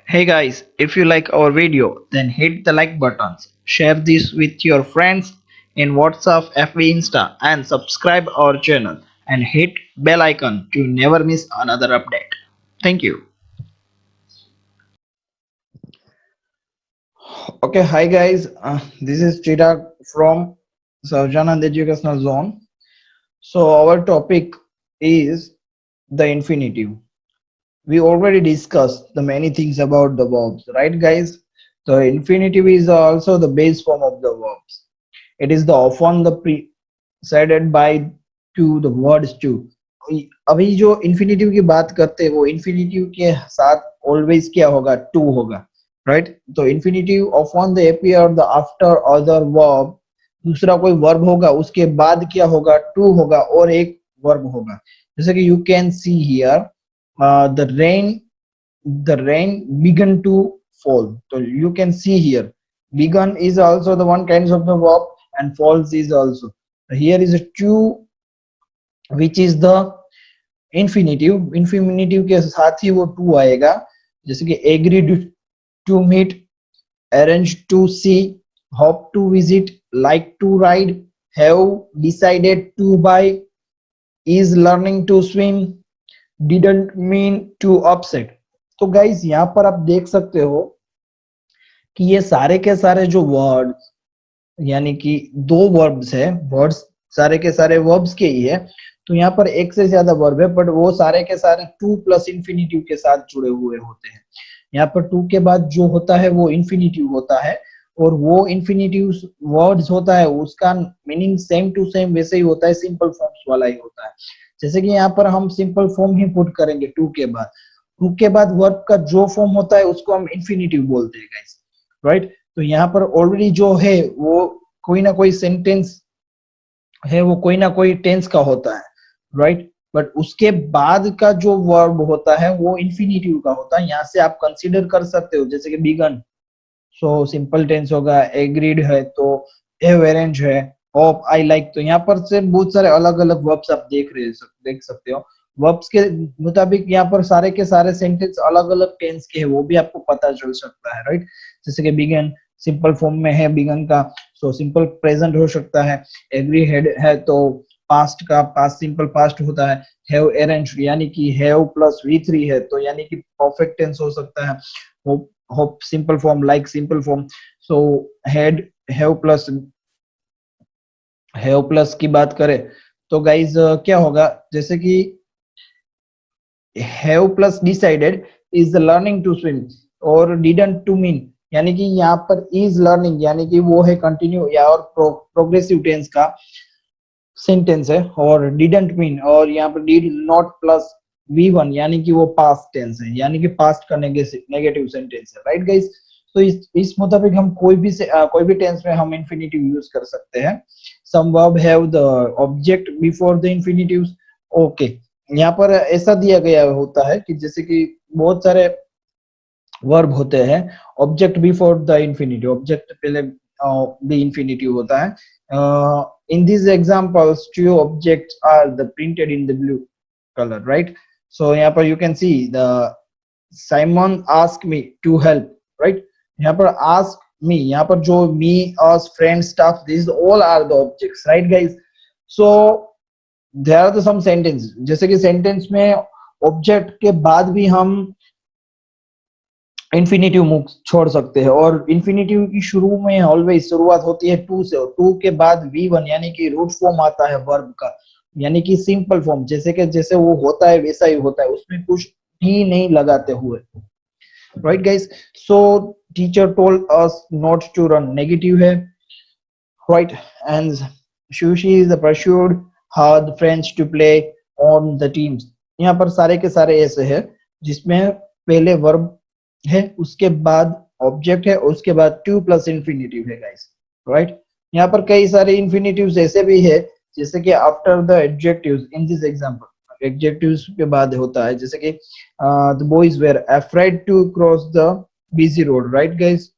Hey guys, if you like our video, then hit the like buttons, share this with your friends in WhatsApp, FB, Insta, and subscribe our channel and hit bell icon to never miss another update. Thank you. Okay, hi guys. This is Chirag from Sarjanand Educational Zone. So our topic is the infinitive. We already discussed the many things about the verbs, right guys? The infinitive is also the base form of the verbs. It is the often the preceded by to the words to. अभी जो infinitive की बात करते हैं वो infinitive के साथ always क्या होगा, to होगा, right? तो infinitive often they appear the after other verb, दूसरा कोई verb होगा उसके बाद क्या होगा, to होगा और एक verb होगा. जैसे कि you can see here, the rain began to fall. So you can see here, begun is also the one kinds of the verb and falls is also. Here is a two, which is the infinitive के साथ ही वो to आएगा. जैसे कि agreed to meet, arrange to see, hope to visit, like to ride, have decided to buy, is learning to swim, didn't mean to upset. तो guys यहाँ पर आप देख सकते हो कि ये सारे के सारे जो वर्ड्स, यानी कि दो वर्ब्स है, वर्ड्स सारे के सारे वर्ब्स के ही है. तो यहाँ पर एक से ज्यादा वर्ब है, बट वो सारे के सारे टू प्लस इन्फिनिटिव के साथ जुड़े हुए होते हैं. यहाँ पर टू के बाद जो होता है वो इन्फिनिटिव होता है, और वो इन्फिनिटिव वर्ड्स होता है उसका मीनिंग सेम टू सेम वैसे ही होता है, सिंपल फॉर्म्स वाला ही होता है. जैसे कि यहाँ पर हम सिंपल फॉर्म ही पुट करेंगे टू के बाद. टू के बाद वर्ब का जो फॉर्म होता है उसको हम इन्फिनिटिव बोलते हैं गाइस, राइट? तो यहाँ पर ऑलरेडी जो है वो कोई ना कोई सेंटेंस है, वो कोई ना कोई टेंस का होता है, राइट? बट उसके बाद का जो वर्ब होता है वो इन्फिनिटिव का होता है. यहाँ से आप कंसीडर कर सकते हो, जैसे कि बिगन, सो सिंपल टेंस होगा. एग्रीड है तो हैव अरेंज है. Hope, I like. तो यहाँ पर से बहुत सारे अलग अलग वर्ब्स आप देख सकते हो. वर्ब्स के मुताबिक यहाँ पर सारे के सारे सेंटेंस अलग अलग टेंस के हैं, वो भी आपको पता चल सकता है, राइट? जैसे कि बिगन सिंपल फॉर्म में है बिगन का, सो सिंपल प्रेजेंट हो सकता है. एग्री है तो पास्ट का पास्ट सिंपल पास्ट होता है. हैव अरेंज यानी कि हैव प्लस V3 है तो यानी कि परफेक्ट टेंस हो सकता है. Hope simple form, like simple form. So had have plus की बात करें तो गाइज क्या होगा, जैसे कि have plus decided is learning to swim, और डिडंट टू मीन यानी कि यहाँ पर इज लर्निंग यानी कि वो है कंटिन्यू या और प्रोग्रेसिव टेंस का सेंटेंस है. और डिडंट मीन, और यहाँ पर डिड नॉट प्लस V1 यानी कि वो पास्ट टेंस है, यानी कि पास्ट का नेगेटिव सेंटेंस है, राइट गाइस? तो इस मुताबिक हम कोई भी टेंस में हम इंफिनिटिव यूज कर सकते हैं. Some verb have the object before the infinitives. Okay, यहाँ पर ऐसा दिया गया होता है कि जैसे कि बहुत सारे वर्ब होते हैं, object before the infinitive, object पहले द इंफिनिटिव होता है. In these examples, two objects are the printed in the blue color, right? So यहाँ पर you can see the Simon asked me to help, right? यहाँ पर ask me, यहाँ पर जो me, us, friend, stuff, these all are the objects, right guys? So there are the some sentence, जैसे कि sentence में object के बाद भी हम इन्फिनिटिव छोड़ सकते हैं. और इन्फिनिटिव की शुरू में ऑलवेज शुरुआत होती है टू से, और टू के बाद V1 यानी कि रूट फॉर्म आता है वर्ब का, यानी कि सिंपल फॉर्म, जैसे वो होता है वैसा ही होता है, उसमें कुछ ही नहीं लगाते हुए, right guys? So teacher told us not to run, negative है, right? And Sushi is pursued her friends to play on the teams. यहाँ पर सारे के सारे ऐसे है जिसमें पहले वर्ब है, उसके बाद ऑब्जेक्ट है, उसके बाद टू प्लस इन्फिनिटिव है गाइस, राइट? यहाँ पर कई सारे इन्फिनिटिव्स ऐसे भी है, जैसे कि after the adjectives. In this example adjectives के बाद होता है, जैसे कि the boys were afraid to cross the busy road, right guys?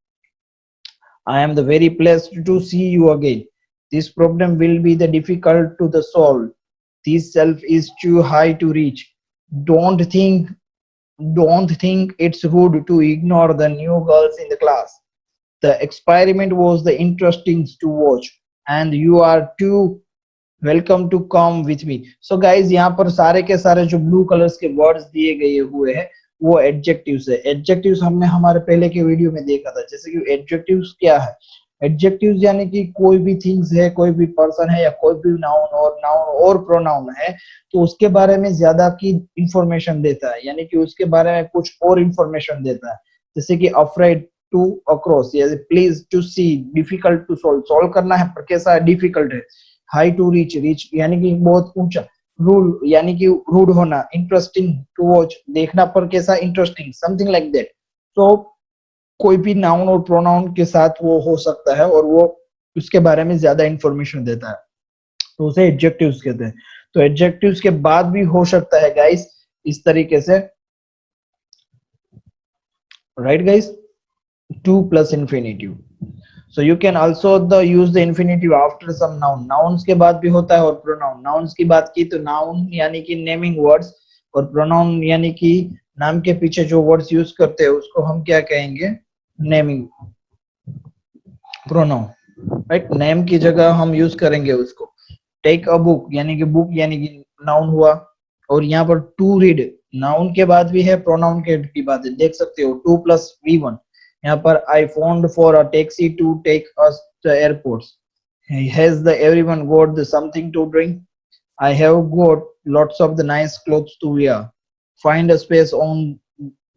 I am the very pleased to see you again. This problem will be the difficult to the solve. This self is too high to reach. Don't think don't think it's rude to ignore the new girls in the class. The experiment was the interesting to watch, and you are too welcome to come with me. So guys, यहाँ पर सारे के सारे जो blue colours के words दिए गए हुए हैं वो एडजेक्टिव्स है. एडजेक्टिव्स हमने हमारे पहले के वीडियो में देखा था. जैसे कि एडजेक्टिव्स क्या है? एडजेक्टिव्स यानी कि कोई भी थिंग्स है, कोई भी पर्सन है या कोई भी नाउन और प्रोनाउन है तो उसके बारे में ज्यादा की इंफॉर्मेशन देता है, यानी कि उसके बारे में कुछ और इंफॉर्मेशन देता है. जैसे कि अफ्रेड टू अक्रॉस, या please to see, difficult to solve, solve करना है पर कैसा है, डिफिकल्ट है. हाई टू रीच, रीच यानी कि बहुत ऊंचा. रूल यानी कि रूड होना. इंटरेस्टिंग टू वॉच, देखना पर कैसा, इंटरेस्टिंग, समथिंग लाइक दैट. तो कोई भी नाउन और प्रोनाउन के साथ वो हो सकता है और वो उसके बारे में ज्यादा इंफॉर्मेशन देता है, तो उसे एडजेक्टिव्स कहते हैं. तो एडजेक्टिव्स के बाद भी हो सकता है गाइस इस तरीके से, right guys, two plus infinitive. So you can also use the infinitive after some noun. Nouns के बाद भी होता है और pronoun. Nouns की बात की तो noun यानी कि naming words, और pronoun यानी कि नाम के पीछे जो words use करते हैं उसको हम क्या कहेंगे, naming pronoun, right? name की जगह हम use करेंगे उसको. Take a book यानी कि book यानी कि noun हुआ, और यहाँ पर to read noun के बाद भी है, pronoun के की बात है, देख सकते हो 2 plus V1. यहाँ पर I found for a taxi to take us to airports. Has the everyone got the something to drink? I have got lots of the nice clothes to wear. Find a space on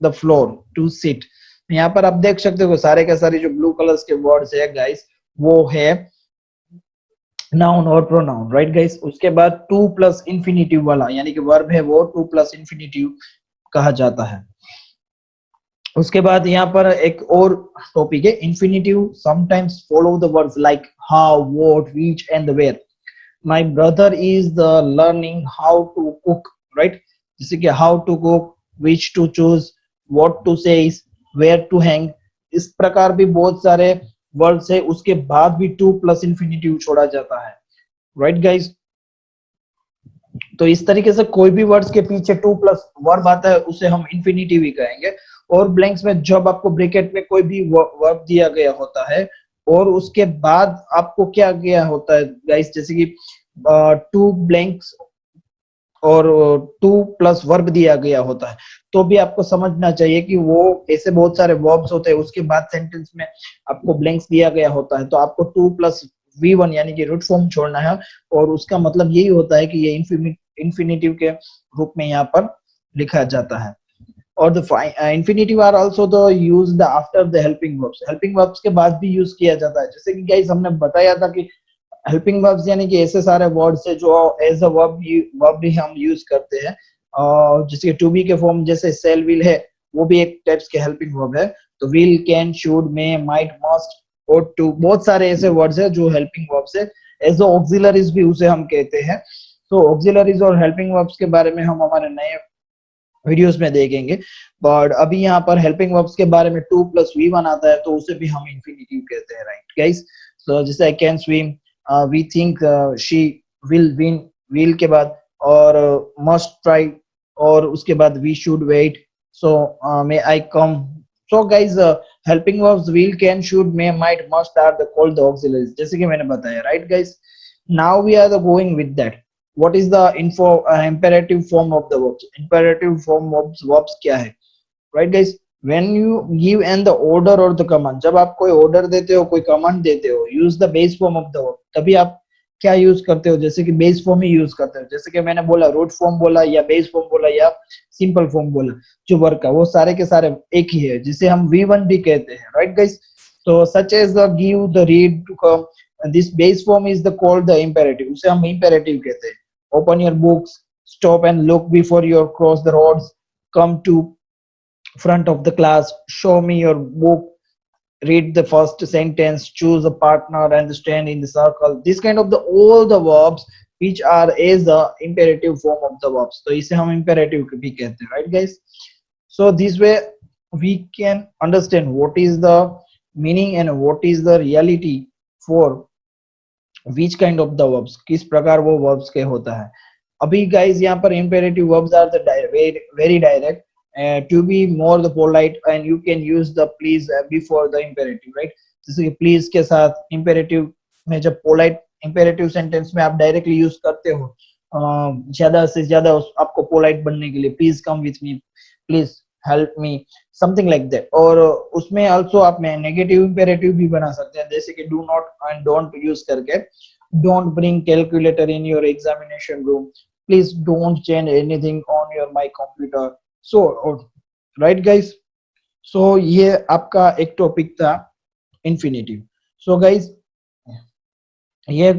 the floor to sit. यहाँ पर आप देख सकते हो सारे के सारे जो ब्लू कलर्स के वर्ड्स है गाइस वो है नाउन और प्रोनाउन, राइट गाइस. उसके बाद टू प्लस इंफिनिटिव वाला यानी कि वर्ब है वो टू प्लस इंफिनिटिव कहा जाता है. उसके बाद यहाँ पर एक और टॉपिक है infinitive. Sometimes follow the words like how, what, which and where. My brother is the learning how to cook, right. जैसे कि how to cook, which to choose, what to say, where to hang. इस प्रकार भी बहुत सारे words है. उसके बाद भी टू प्लस इन्फिनिटिव छोड़ा जाता है, राइट गाइस. तो इस तरीके से कोई भी वर्ड्स के पीछे टू प्लस वर्ब आता है उसे हम इन्फिनिटिव ही कहेंगे. और ब्लैंक्स में जब आपको ब्रैकेट में कोई भी वर्ब दिया गया होता है और उसके बाद आपको क्या गया होता है गाइस, जैसे कि टू ब्लैंक्स और टू प्लस वर्ब दिया गया होता है तो भी आपको समझना चाहिए कि वो ऐसे बहुत सारे वर्ब्स होते हैं उसके बाद सेंटेंस में आपको ब्लैंक्स दिया गया होता है तो आपको टू प्लस V1 यानी कि रूट फॉर्म छोड़ना है. और उसका मतलब यही होता है कि ये इन्फिनिटिव के रूप में यहाँ पर लिखा जाता है. और the infinitive are also the used after the helping verbs. helping verbs के बाद भी यूज किया जाता है. जैसे कि गाइस हमने बताया था कि helping verbs यानी कि ऐसे सारे वर्ड्स है जो एज अ वर्ब भी हम यूज करते हैं. जैसे टू बी के फॉर्म जैसे सेल विल है वो भी एक टाइप्स के हेल्पिंग वर्ब है. तो will, can, should, may, might, must और टू, बहुत सारे ऐसे वर्ड्स है जो हेल्पिंग वर्ब्स है. एज अ ऑक्सिलरीज भी उसे हम कहते हैं. तो ऑक्सिलरीज और हेल्पिंग वर्ब्स के बारे में हम हमारे नए वीडियोस में देखेंगे. बट अभी यहाँ पर हेल्पिंग वर्ब्स के बारे में टू प्लस V1 आता है तो उसे भी हम इन्फिनिटिव कहते हैं, राइट गाइस. सो जैसे I can swim, we think she will win, will के बाद और मस्ट ट्राई और उसके बाद we should wait. So may I come. So guys helping verbs will, can, should, may, might, must are the called the auxiliaries, जैसे कि मैंने बताया, right guys. Now we are the going with that. What is the imperative form of the verbs? Imperative form verbs क्या है, right guys? When you give and the order or the command, जब आप कोई order देते हो, कोई command देते हो, use the base form of the verb. तभी आप क्या यूज करते हो, जैसे कि बेस फॉर्म ही यूज करते हो. जैसे कि मैंने बोला रूट फॉर्म बोला या बेस फॉर्म बोला या सिंपल फॉर्म बोला, जो वर्ब का वो सारे के सारे एक ही है जिसे हम V1 भी कहते हैं, राइट गाइस. तो such as the give, the read, to come, this base form is the called the imperative, उसे हम इंपेरेटिव कहते हैं. Open your books, stop and look before you cross the roads, come to front of the class, show me your book, read the first sentence, choose a partner and stand in the circle. This kind of the all the verbs which are as the imperative form of the verbs, तो इसे हम imperative भी कहते हैं, right guys. So this way we can understand what is the meaning and what is the reality for which kind of the verbs, किस प्रकार वो verbs के होता है. अभी guys यहाँ पर imperative verbs are the very direct. to be more the polite, and you can use the please before the imperative, right? जैसे कि please के साथ imperative में जब polite imperative sentence में आप directly use करते हो, ज्यादा से ज्यादा आपको polite बनने के लिए please come with me, please help me, something like that. और उसमें also आप में negative imperative भी बना सकते हैं, जैसे कि do not and don't use करके, don't bring calculator in your examination room, please don't change anything on your my computer. So right guys, so ये आपका एक टॉपिक था इन्फिनेटिव. सो गाइज, ये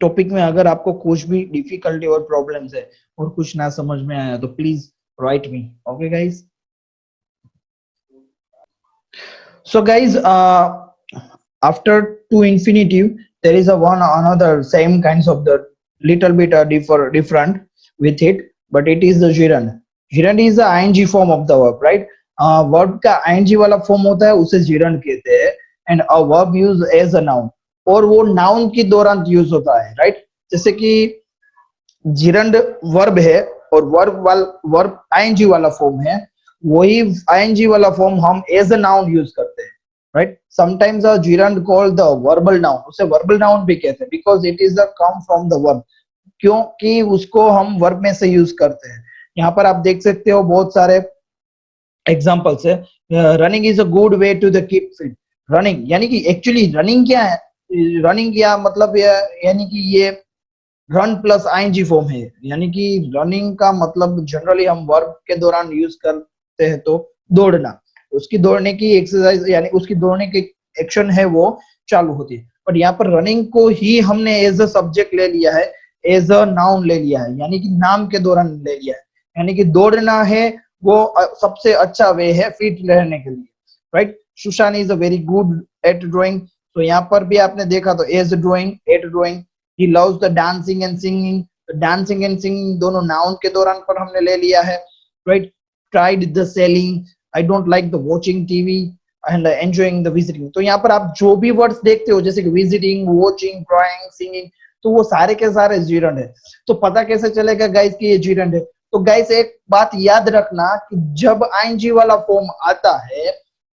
टॉपिक में अगर आपको कुछ भी डिफिकल्टी और प्रॉब्लम्स है और कुछ ना समझ में आया तो please right me. Okay guys. So guys, after to infinitive, there is a one another same kinds of the little bit different with it, but it is the gerund. Gerund is the ing form of the verb, right? Verb का ing वाला form होता है, उसे gerund कहते हैं. And a verb used as a noun, और वो noun के दौरान यूज होता है, right? जैसे कि gerund verb है और verb ing वाला form है, वही ing वाला फॉर्म हम एज अ नाउन यूज करते हैं, right? Sometimes a gerund called the verbal noun, उसे वर्बल नाउन भी कहते हैं because it is the come from the verb, क्योंकि उसको हम वर्ब में से यूज करते हैं. यहाँ पर आप देख सकते हो बहुत सारे एग्जांपल्स है. Running is a good way to the keep fit. Running यानी कि एक्चुअली रनिंग क्या है, रनिंग क्या मतलब यानी कि ये रन प्लस आईएनजी फॉर्म है, यानी कि रनिंग का मतलब जनरली हम वर्ब के दौरान यूज करते हैं तो दौड़ना, उसकी दौड़ने की एक्सरसाइज यानी उसकी दौड़ने की एक्शन है वो चालू होती है. बट यहाँ पर रनिंग को ही हमने एज अ सब्जेक्ट ले लिया है, एज अ नाउन ले लिया है, यानी कि नाम के दौरान ले लिया है. यानी कि दौड़ना है वो सबसे अच्छा वे है फिट रहने के लिए, right? Sushan is a very good at drawing. तो यहाँ पर भी आपने देखा तो as drawing, at drawing. He loves the dancing and singing. Dancing and singing दोनों noun के दौरान पर हमने ले लिया है, right? Tried the selling. I don't like the watching TV and enjoying the visiting. तो यहाँ पर आप जो भी words देखते हो जैसे कि visiting, watching, drawing, singing, तो वो सारे के सारे gerund है. तो पता कैसे चलेगा गाइस कि ये gerund है? तो गाइस एक बात याद रखना कि जब ing वाला फॉर्म आता है,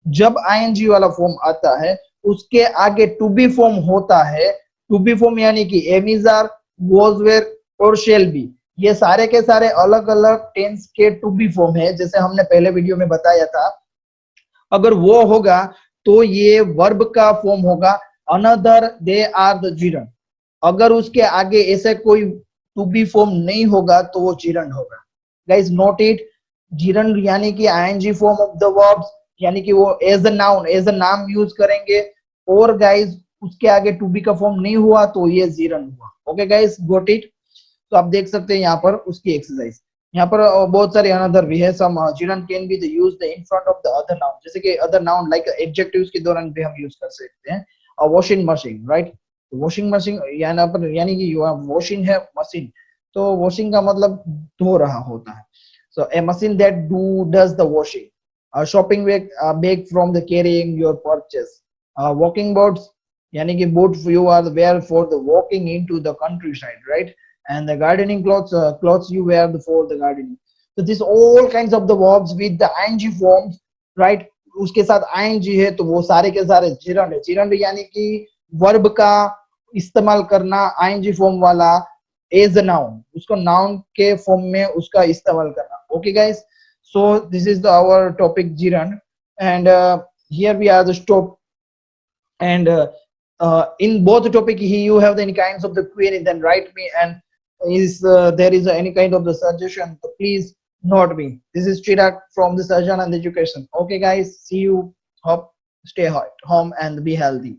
जब ing वाला फॉर्म आता है उसके आगे to be फॉर्म होता है. टू बी फॉर्म यानी कि am is are, was were और शेल बी, ये सारे के सारे अलग अलग टेंस के टू बी फॉर्म है, जैसे हमने पहले वीडियो में बताया था. अगर वो होगा तो ये वर्ब का फॉर्म होगा another they are the gerund. अगर उसके आगे ऐसे कोई टू बी फॉर्म नहीं होगा तो वो gerund होगा. गाइस नोट इट, gerund यानी कि ING form of the verbs, यानी कि वो as a noun, as a नाम यूज करेंगे. और गाइस उसके आगे टू बी का फॉर्म नहीं हुआ तो ये gerund हुआ. Okay guys, got it? तो आप देख सकते हैं यहाँ पर उसकी एक्सरसाइज. यहाँ पर बहुत सारे अनदर भी है. सम gerund can be used in front of the other noun, जैसे कि अदर नाउन लाइक एडजेक्टिव्स के दौरान भी हम यूज कर सकते हैं. Washing machine, right? Washing machine यहाँ पर यानी कि वॉशिंग है मशीन, तो वॉशिंग का मतलब धो रहा होता है. So a machine that does the washing. Shopping bag from the carrying your purchase. Walking boards यानी कि boot you are wear for the walking into the countryside, right? And the gardening clothes you wear for the gardening. So this all kinds of the verbs with the ing forms, right? उसके साथ ing है तो वो सारे के सारे gerund है. gerund यानी कि verb का इस्तेमाल करना ing form वाला as a noun, उसको noun के form में उसका इस्तेमाल करना. Okay guys, so this is our topic gerund, and here we are the stop. And in both topic you have any kinds of the query, then write me, and is there is any kind of the suggestion, so please note me. This is Chirag from the Surgeon and Education. Okay guys, see you. Hope stay home and be healthy.